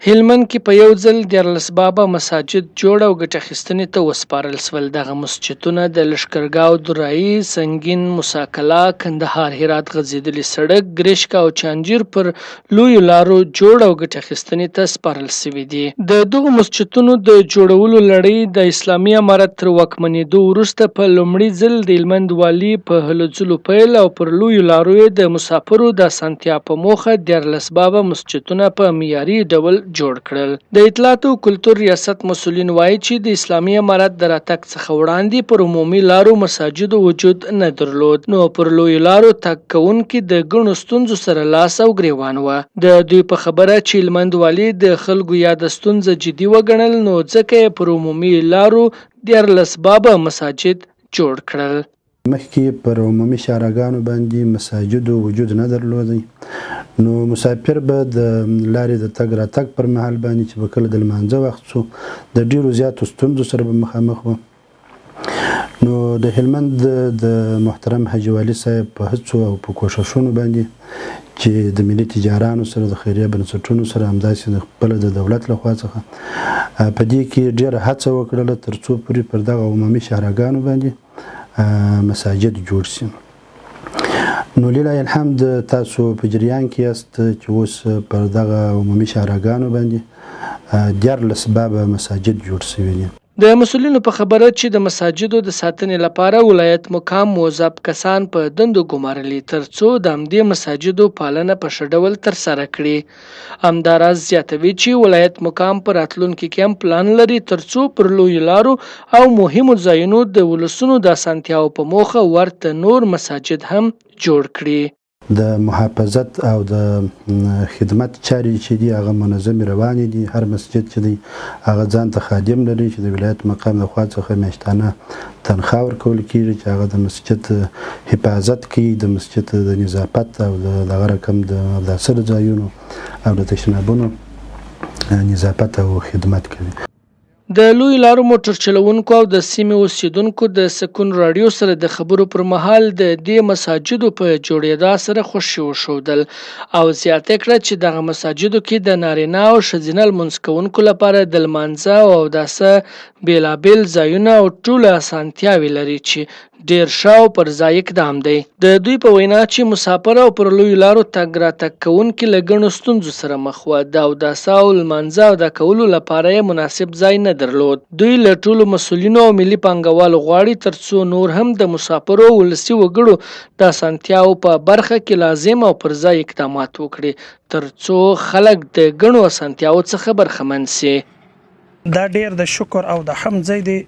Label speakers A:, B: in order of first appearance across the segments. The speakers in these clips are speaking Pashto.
A: هلمند کې په یو ځل 14 بابا مساجد جوړ او ګټه اخیستنې ته وسپارل شول. دغه مسجدونه د لښکرګاو، درایي، سنگین، موسی کلا، کندهار، هرات، غځېدلي سړک، ګرشک او چانجیر پر لویو لارو جوړ او ګټه اخیستنې ته سپارل شوي دي. د دغو مسجدونو د جوړولو لړۍ د اسلامي امارت تر واکمنېدو وروسته په لومړي ځل د هلمند والي په هلو ځلو پیل او پر لویو لارو یې د مسافرو د اسانتیا په موخه 14 بابا مسجدونه په معیاري ډول جوړ کړل. د اطلاعات او کلتور ریاست مسؤلین وایي چې د اسلامي امارت د راتګ څخه وړاندې پر عمومي لارو مساجدو وجود نه درلود، نو پر لویو لارو تګ کوونکي د ګڼو ستونزو سره لاس او ګریوان وه. د دوی په خبره چې هلمند والي د خلکو یاده ستونزه جدي وګڼل، نو ځکه یې پر عمومي لارو 14 بابا مساجد جوړ کړل.
B: مخکې پر عمومي شارعګانو باندې مساجدو وجود نه درلودی، نو مسافر به د لارې د تګ راتګ پر مهال باندې چې به کله د لمانځه وخت شو د ډیرو زیاتو ستونزو سره به مخامخ وو. نو د هلمند د محترم حاجي والي صاحب په هڅو او په کوښښونو باندې چې د ملي تجارانو سره د خیریه بنسټونو سره همداسې د خپل د دولت لخوا څخه په دې کې ډیره هڅه وکړله تر څو پورې پر دغه عمومي شارعګانو باندې مساجد جوړ شي. نو لله الحمد تاسو په جریان کې یاست چې اوس پر دغه عمومي شارعګانو باندې 14 بابا مساجد جوړ شوي دي.
A: د مسؤلینو په خبره چې د مساجدو د ساتنې لپاره ولایت مقام موظف کسان په دندو ګمارلي تر څو د همدې مساجدو پالنه په ښه ډول ترسره کړي. همداراز زیاتوي چې ولایت مقام په راتلونکي کې هم پلان لري تر څو پر لویو لارو او مهمو ځایونو د ولسونو د اسانتیاو په موخه ورته نور مساجد هم جوړ کړي.
B: د محافظت او د خدمت چارې چې دي هغه منظم روانې دي. هر مسجد چې دی هغه ځان ته خادم لري چې د ولایت مقام لخوا څخه میاشتانه تنخواه ورکول کیږي چې هغه د مسجد حفاظت کوي، د مسجد د نظافت او د دغه رقم د اوداسه ځایونو او د تشنابونو نظافت او خدمت کوي.
A: د لوی لارو موټر چلوونکو او د سیمې اوسیدونکو د سکون راډیو سره د خبرو پر مهال د دې مساجدو په جوړېدا سره خوشي وښودل او زیاته کړه چې دغه مساجدو کې د نارینه او ښځینه لمونځ کوونکو لپاره د لمانځه او اوداسه بیلابیل ځایونه او ټوله اسانتیاوې لري چې ډیر ښه او پر ځای اقدام دی. د دوی په وینا چې مسافر او پر لویو لارو تګ راتګ کوونکي له ګڼو ستونزو سره مخ وو. د اوداسه او لمانځه ادا کولو لپاره یې مناسب ځای نه درلود. دوی له ټولو مسؤلینو او ملي پانګوالو غواړي تر څو نور هم د مسافرو او ولسي وګړو د اسانتیاو په برخه کې لازم او پر ځای اقدامات وکړي تر څو خلک د ګڼو اسانتیاو څخه برخمن شي.
C: دا ډیر د شکر او د حمد ځای دی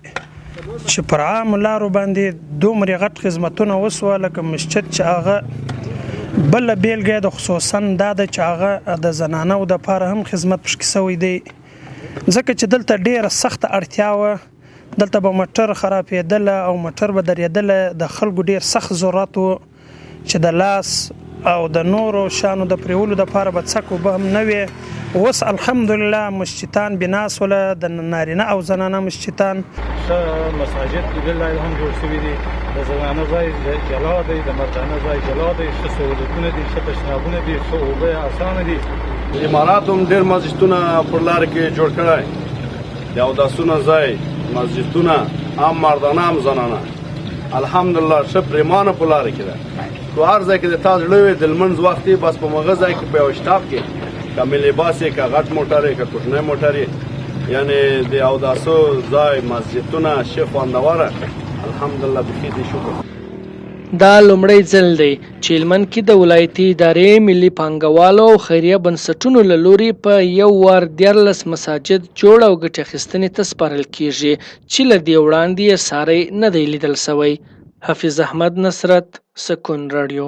C: چې پر عام لارو باندې دومره غټ خدمتونه وسوه، لکه مسجد چې هغه بل بیلګه د خصوصا دا د چې هغه د زنانو د لپاره هم خدمت پکې شوی دی، ځکه چې دلته ډیره سخت اړتیا وه. دلته به موټر خرابېدله او موټر به درېدله، د خلکو ډیر سخت ضرورت و چې د لاس او د نورو شانو د پریولو لپاره به څک اوبه هم نه وي. اوس الحمدلله مسجدان بنا سوله، د نارینه او زنانه مسجدان
D: مساجد لله الحمد جوړ شوي دي. د زنانه ځای جلا دی، د مردانه ځای جلا دی، ښه سهولتونه دي، ښه تشنابونه دي، ښه اوبه اسانه دي.
E: امارات هم ډېر مسجدونه پر لاره کې جوړ کړی، د اوداسونو ځای، مسجدونه هم مردانه هم زنانه الحمدلله ښه پرېمانه په لاره کې ده. خو هر ځای کې د تا زړه وي د لمونځ وخت یې بس په مغه ځای کې په یو شتاب کې که ملي باس یې که غټ موټر یې که کوچنی موټر یې، یعنې د اوداسو ځای مسجدونه ښه خوندوره الحمدلله بخي دي شکر.
A: دا لومړی ځل دی چې هلمند کې د ولایتي ادارې، ملي پانګوالو او خیریه بنسټونو له لوري په یو وار 14 مساجد جوړ او ګټې اخیستنې ته سپارل کیږي چې له دې وړاندې یې ساری نه دی لیدل شوی. حفیظ احمد نصرت، سکون راډیو.